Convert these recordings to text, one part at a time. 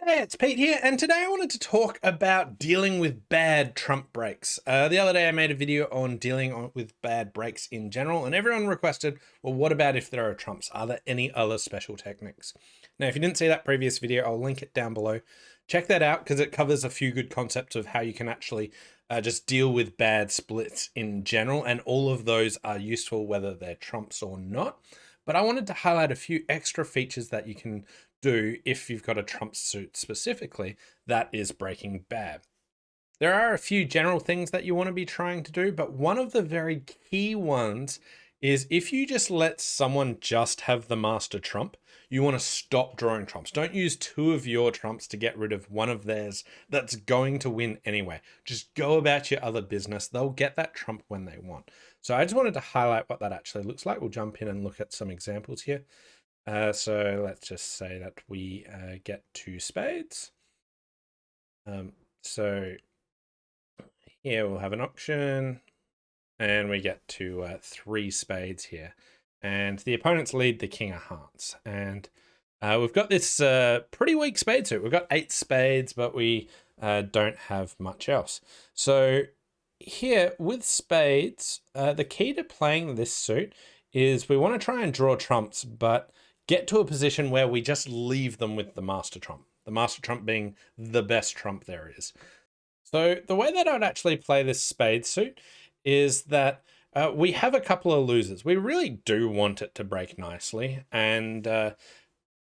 Hey, it's Pete here, and today I wanted to talk about dealing with bad trump breaks. The other day I made a video on dealing with bad breaks in general, and everyone requested, well, what about if there are trumps? Are there any other special techniques? Now, if you didn't see that previous video, I'll link it down below. Check that out because it covers a few good concepts of how you can actually just deal with bad splits in general, and all of those are useful whether they're trumps or not. But I wanted to highlight a few extra features that you can do if you've got a trump suit specifically that is breaking bad. There are a few general things that you want to be trying to do, but one of the very key ones is if you just let someone just have the master trump, you want to stop drawing trumps. Don't use two of your trumps to get rid of one of theirs that's going to win anyway. Just go about your other business. They'll get that trump when they want. So I just wanted to highlight what that actually looks like. We'll jump in and look at some examples here. So let's just say that we get two spades. So here we'll have an auction and we get to three spades here. And the opponents lead the king of hearts. And we've got this pretty weak spade suit. We've got 8 spades, but we don't have much else. So here with spades, the key to playing this suit is we want to try and draw trumps, but get to a position where we just leave them with the master trump being the best trump there is. So the way that I'd actually play this spade suit is that we have a couple of losers. We really do want it to break nicely. And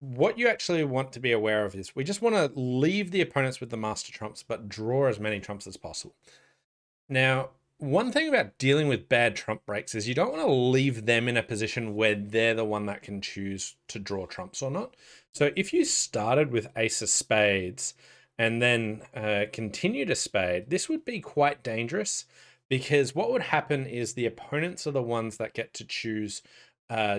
what you actually want to be aware of is we just want to leave the opponents with the master trumps, but draw as many trumps as possible. Now, one thing about dealing with bad trump breaks is you don't want to leave them in a position where they're the one that can choose to draw trumps or not. So if you started with ace of spades and then continued a spade, this would be quite dangerous because what would happen is the opponents are the ones that get to choose,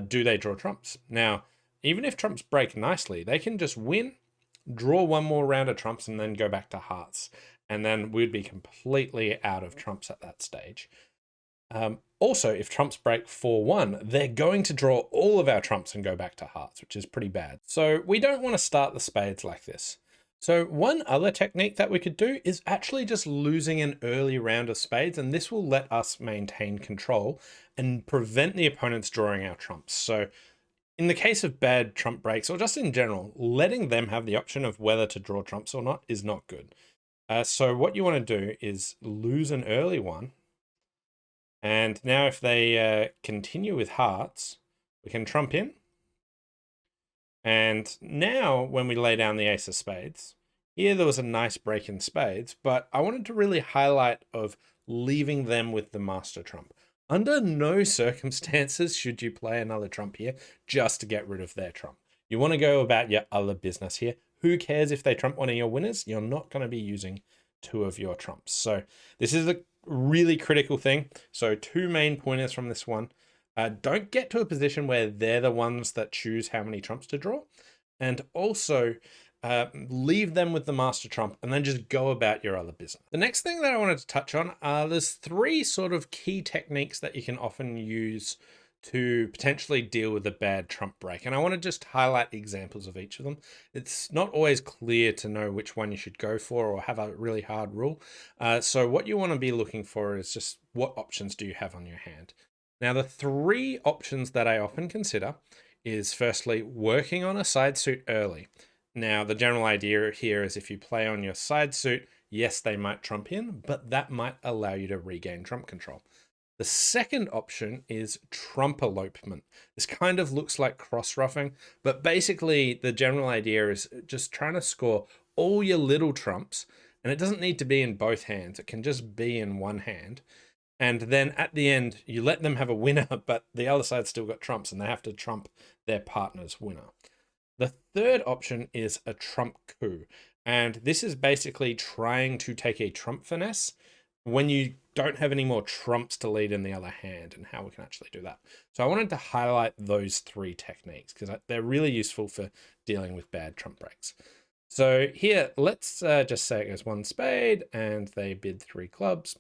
do they draw trumps? Now, even if trumps break nicely, they can just win, draw one more round of trumps and then go back to hearts. And then we'd be completely out of trumps at that stage. Also, if trumps break 4-1, they're going to draw all of our trumps and go back to hearts, which is pretty bad. So we don't want to start the spades like this. So one other technique that we could do is actually just losing an early round of spades, and this will let us maintain control and prevent the opponents drawing our trumps. So in the case of bad trump breaks, or just in general, letting them have the option of whether to draw trumps or not is not good. So what you want to do is lose an early one. And now if they continue with hearts, we can trump in. And now when we lay down the ace of spades, here there was a nice break in spades, but I wanted to really highlight of leaving them with the master trump. Under no circumstances should you play another trump here just to get rid of their trump. You want to go about your other business here. Who cares if they trump one of your winners? You're not going to be using two of your trumps. So this is a really critical thing. So 2 main pointers from this one. Don't get to a position where they're the ones that choose how many trumps to draw. And also leave them with the master trump and then just go about your other business. The next thing that I wanted to touch on are there's 3 sort of key techniques that you can often use to potentially deal with a bad trump break. And I want to just highlight examples of each of them. It's not always clear to know which one you should go for or have a really hard rule. So what you want to be looking for is just what options do you have on your hand? Now, the 3 options that I often consider is firstly, working on a side suit early. Now, the general idea here is if you play on your side suit, yes, they might trump in, but that might allow you to regain trump control. The second option is trump elopement. This kind of looks like cross-ruffing, but basically the general idea is just trying to score all your little trumps, and it doesn't need to be in both hands. It can just be in one hand. And then at the end, you let them have a winner, but the other side's still got trumps, and they have to trump their partner's winner. The third option is a trump coup, and this is basically trying to take a trump finesse when you don't have any more trumps to lead in the other hand, and how we can actually do that. So I wanted to highlight those 3 techniques because they're really useful for dealing with bad trump breaks. So here, let's just say it goes 1 spade and they bid 3 clubs,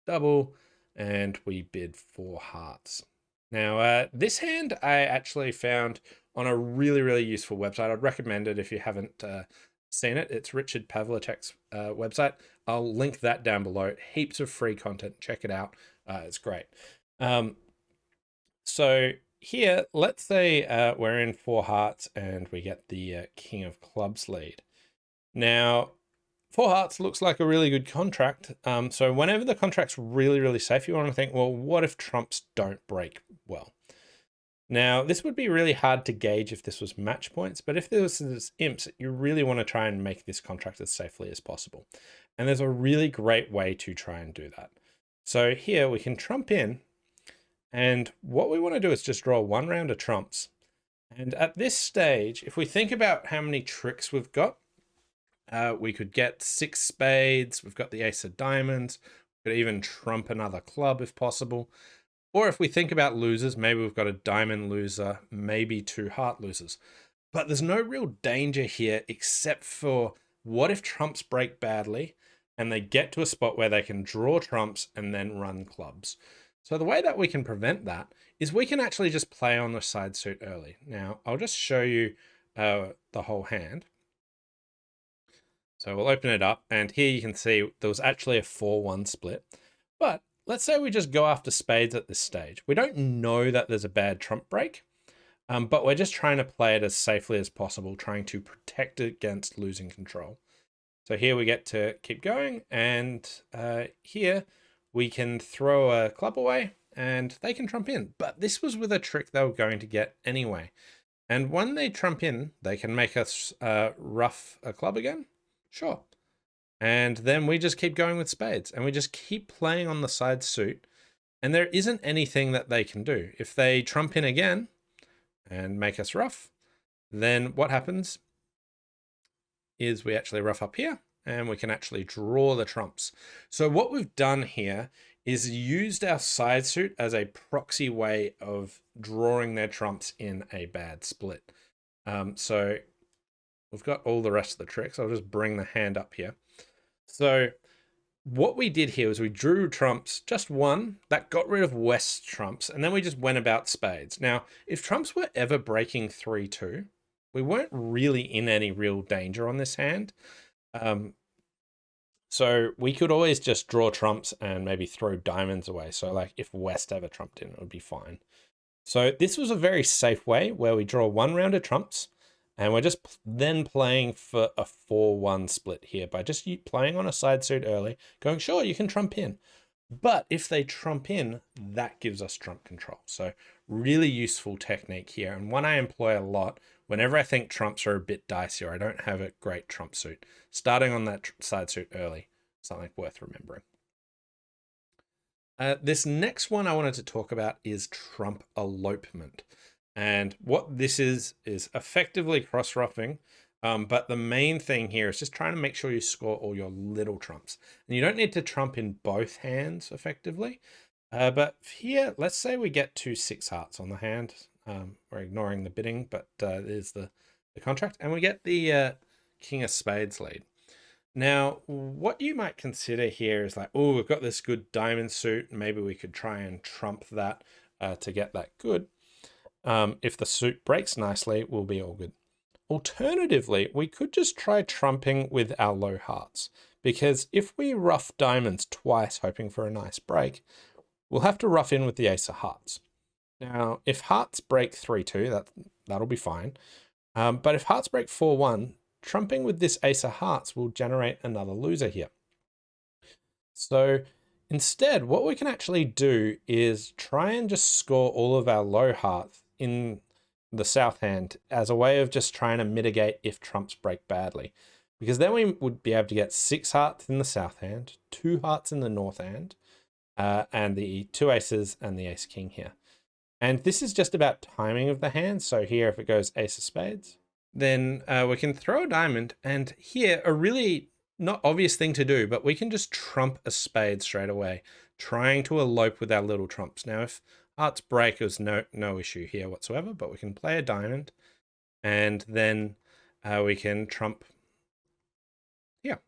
double, and we bid 4 hearts. Now, this hand I actually found on a really, really useful website. I'd recommend it if you haven't seen it, it's Richard Pavlicek's website. I'll link that down below. Heaps of free content. Check it out. It's great. So here, let's say we're in 4 hearts and we get the King of Clubs lead. Now, 4 hearts looks like a really good contract. So whenever the contract's really, really safe, you want to think, well, what if trumps don't break well? Now, this would be really hard to gauge if this was match points, but if this is imps, you really want to try and make this contract as safely as possible. And there's a really great way to try and do that. So here we can trump in, and what we want to do is just draw 1 round of trumps. And at this stage, if we think about how many tricks we've got, we could get 6 spades, we've got the ace of diamonds, we could even trump another club if possible. Or if we think about losers, maybe we've got a diamond loser, maybe 2 heart losers. But there's no real danger here except for what if trumps break badly and they get to a spot where they can draw trumps and then run clubs. So the way that we can prevent that is we can actually just play on the side suit early. Now, I'll just show you the whole hand. So we'll open it up, and here you can see there was actually a 4-1 split. But let's say we just go after spades at this stage. We don't know that there's a bad trump break, but we're just trying to play it as safely as possible, trying to protect against losing control. So here we get to keep going, and here we can throw a club away, and they can trump in. But this was with a trick they were going to get anyway. And when they trump in, they can make us rough a club again. Sure. And then we just keep going with spades, and we just keep playing on the side suit, and there isn't anything that they can do. If they trump in again and make us rough, then what happens is we actually rough up here, and we can actually draw the trumps. So what we've done here is used our side suit as a proxy way of drawing their trumps in a bad split. So we've got all the rest of the tricks. I'll just bring the hand up here. So what we did here was we drew trumps, just 1, that got rid of West's trumps, and then we just went about spades. Now, if trumps were ever breaking 3-2, we weren't really in any real danger on this hand. So we could always just draw trumps and maybe throw diamonds away. So like if West ever trumped in, it would be fine. So this was a very safe way where we draw 1 round of trumps, and we're just then playing for a 4-1 split here by just playing on a side suit early, going, sure, you can trump in. But if they trump in, that gives us trump control. So really useful technique here, and one I employ a lot whenever I think trumps are a bit dicey or I don't have a great trump suit. Starting on that side suit early, something worth remembering. This next one I wanted to talk about is trump elopement. And what this is effectively cross-ruffing, but the main thing here is just trying to make sure you score all your little trumps. And you don't need to trump in both hands effectively. But here, let's say we get 2 6 hearts on the hand. We're ignoring the bidding, but there's the contract. And we get the King of Spades lead. Now, what you might consider here is like, oh, we've got this good diamond suit. Maybe we could try and trump that to get that good. If the suit breaks nicely, we'll be all good. Alternatively, we could just try trumping with our low hearts, because if we rough diamonds twice hoping for a nice break, we'll have to rough in with the ace of hearts. Now, if hearts break 3-2, that'll be fine. But if hearts break 4-1, trumping with this ace of hearts will generate another loser here. So instead, what we can actually do is try and just score all of our low hearts in the south hand as a way of just trying to mitigate if trumps break badly. Because then we would be able to get 6 hearts in the south hand, 2 hearts in the north hand, and the 2 aces and the ace king here. And this is just about timing of the hand. So here, if it goes ace of spades, then we can throw a diamond. And here, a really not obvious thing to do, but we can just trump a spade straight away, trying to elope with our little trumps. Now, if hearts break, there's no issue here whatsoever, but we can play a diamond, and then we can trump here.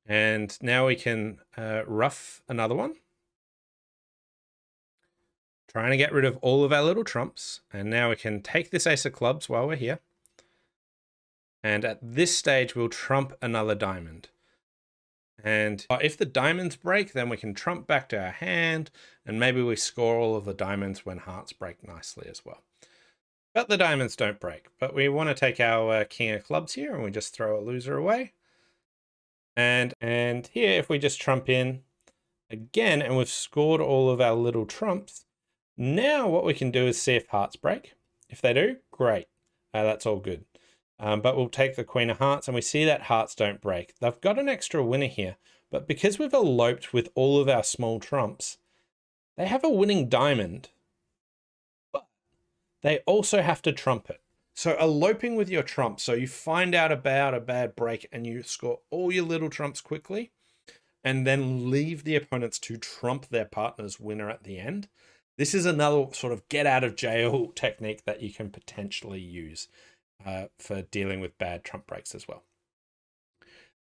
And now we can rough another one, trying to get rid of all of our little trumps. And now we can take this ace of clubs while we're here. And at this stage, we'll trump another diamond. And if the diamonds break, then we can trump back to our hand, and maybe we score all of the diamonds when hearts break nicely as well. But the diamonds don't break. But we want to take our king of clubs here, and we just throw a loser away. And here, if we just trump in again, and we've scored all of our little trumps, now what we can do is see if hearts break. If they do, great. That's all good. But we'll take the queen of hearts, and we see that hearts don't break. They've got an extra winner here, but because we've eloped with all of our small trumps, they have a winning diamond, but they also have to trump it. So eloping with your trumps, so you find out about a bad break and you score all your little trumps quickly, and then leave the opponents to trump their partner's winner at the end. This is another sort of get out of jail technique that you can potentially use for dealing with bad trump breaks as well.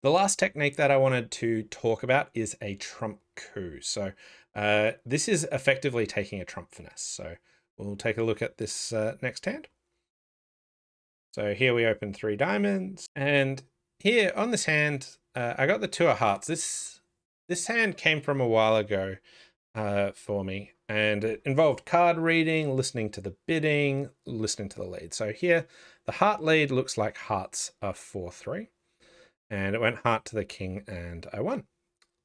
The last technique that I wanted to talk about is a trump coup. So this is effectively taking a trump finesse. So we'll take a look at this next hand. So here we open 3 diamonds, and here on this hand, I got the 2 of hearts. This hand came from a while ago for me, and it involved card reading, listening to the bidding, listening to the lead. So here, the heart lead looks like hearts are 4-3, and it went heart to the king, and I won.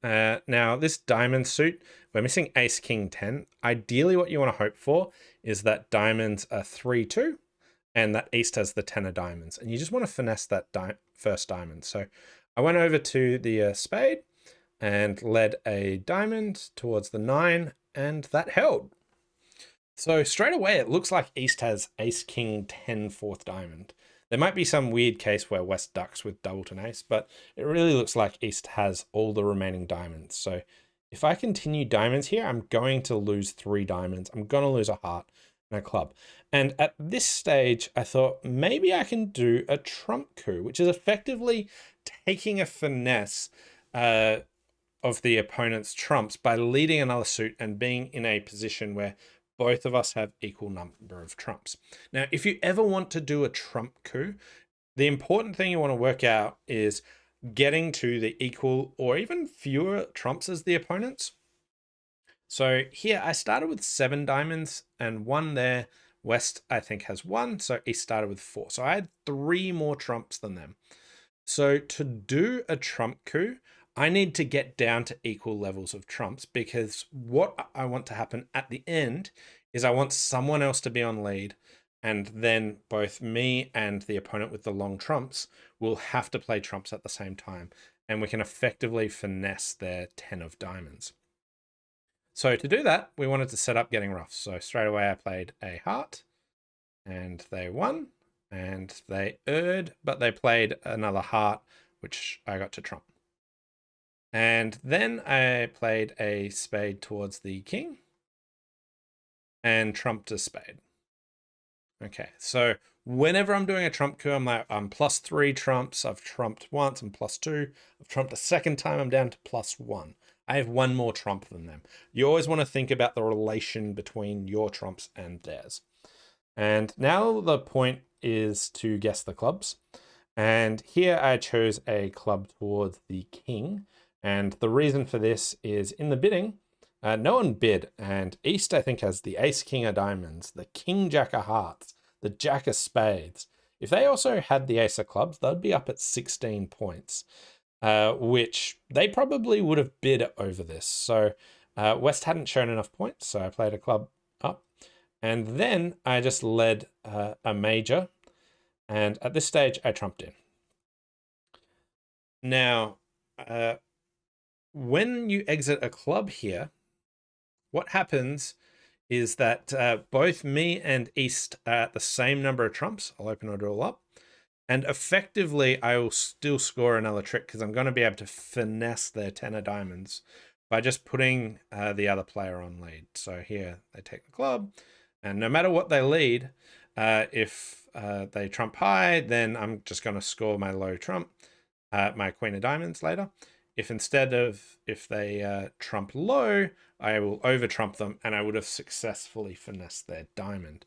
Now, this diamond suit, we're missing ace, king, 10. Ideally, what you want to hope for is that diamonds are 3-2, and that east has the 10 of diamonds, and you just want to finesse that first diamond. So I went over to the spade and led a diamond towards the 9, and that held. So straight away, it looks like east has ace, king, 10, 4th diamond. There might be some weird case where west ducks with doubleton ace, but it really looks like east has all the remaining diamonds. So if I continue diamonds here, I'm going to lose 3 diamonds. I'm going to lose a heart and a club. And at this stage, I thought maybe I can do a trump coup, which is effectively taking a finesse of the opponent's trumps by leading another suit and being in a position where both of us have equal number of trumps. Now, if you ever want to do a trump coup, the important thing you want to work out is getting to the equal or even fewer trumps as the opponents. So here I started with 7 diamonds and 1 there. West, I think, has 1. So east started with 4. So I had 3 more trumps than them. So to do a trump coup, I need to get down to equal levels of trumps, because what I want to happen at the end is I want someone else to be on lead, and then both me and the opponent with the long trumps will have to play trumps at the same time, and we can effectively finesse their 10 of diamonds. So to do that, we wanted to set up getting rough. So straight away I played a heart, and they won, and they erred, but they played another heart, which I got to trump. And then I played a spade towards the king and trumped a spade. Okay, so whenever I'm doing a trump coup, I'm like, I'm +3 trumps. I've trumped once, I'm +2. I've trumped a second time, I'm down to +1. I have 1 more trump than them. You always want to think about the relation between your trumps and theirs. And now the point is to guess the clubs. And here I chose a club towards the king. And the reason for this is in the bidding, no one bid. And east, I think, has the ace, king of diamonds, the king, jack of hearts, the jack of spades. If they also had the ace of clubs, they'd be up at 16 points, which they probably would have bid over this. So west hadn't shown enough points, so I played a club up. And then I just led a major. And at this stage, I trumped in. Now, when you exit a club here, what happens is that both me and east are at the same number of trumps. I'll open it all up. And effectively, I will still score another trick, because I'm going to be able to finesse their 10 of diamonds by just putting the other player on lead. So here they take the club, and no matter what they lead, if they trump high, then I'm just going to score my low trump, my queen of diamonds later. If they trump low, I will over trump them, and I would have successfully finessed their diamond.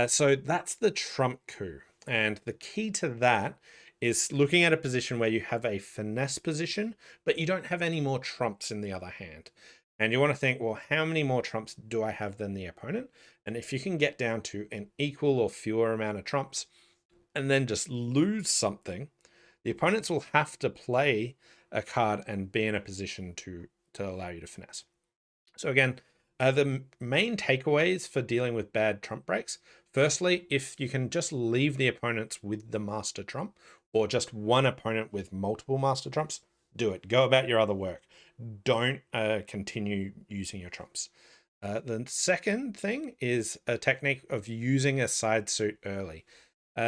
So that's the trump coup. And the key to that is looking at a position where you have a finesse position, but you don't have any more trumps in the other hand. And you want to think, well, how many more trumps do I have than the opponent? And if you can get down to an equal or fewer amount of trumps and then just lose something, the opponents will have to play a card and be in a position to allow you to finesse. So again, the main takeaways for dealing with bad trump breaks. Firstly, if you can just leave the opponents with the master trump, or just one opponent with multiple master trumps, do it. Go about your other work. Don't continue using your trumps. The second thing is a technique of using a side suit early.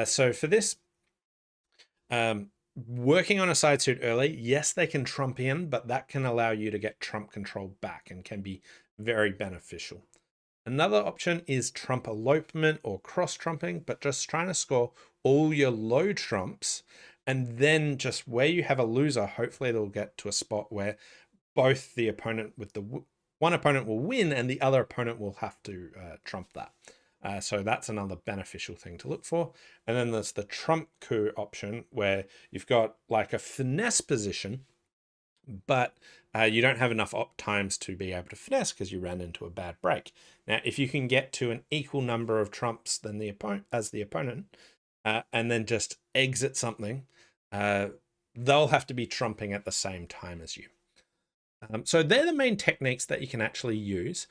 So for this, working on a side suit early, yes, they can trump in, but that can allow you to get trump control back and can be very beneficial. Another option is trump elopement or cross trumping, but just trying to score all your low trumps, and then just where you have a loser, hopefully they'll get to a spot where both the opponent with the one opponent will win and the other opponent will have to trump that. So that's another beneficial thing to look for. And then there's the trump coup option where you've got like a finesse position, but you don't have enough times to be able to finesse because you ran into a bad break. Now, if you can get to an equal number of trumps than the opponent and then just exit something, they'll have to be trumping at the same time as you. So they're the main techniques that you can actually use.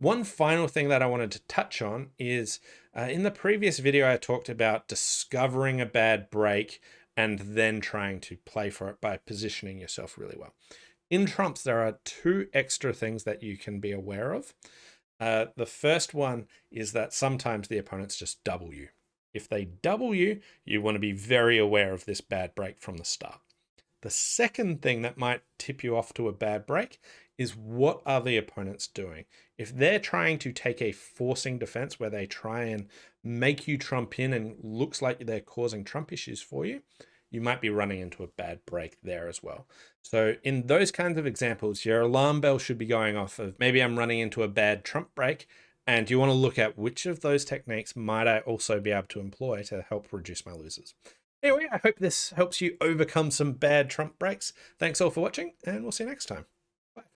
One final thing that I wanted to touch on is in the previous video, I talked about discovering a bad break and then trying to play for it by positioning yourself really well. In trumps, there are two extra things that you can be aware of. The first one is that sometimes the opponents just double you. If they double you, you want to be very aware of this bad break from the start. The second thing that might tip you off to a bad break is what are the opponents doing? If they're trying to take a forcing defense where they try and make you trump in and looks like they're causing trump issues for you, you might be running into a bad break there as well. So in those kinds of examples, your alarm bell should be going off of maybe I'm running into a bad trump break, and you want to look at which of those techniques might I also be able to employ to help reduce my losers. Anyway, I hope this helps you overcome some bad trump breaks. Thanks all for watching, and we'll see you next time.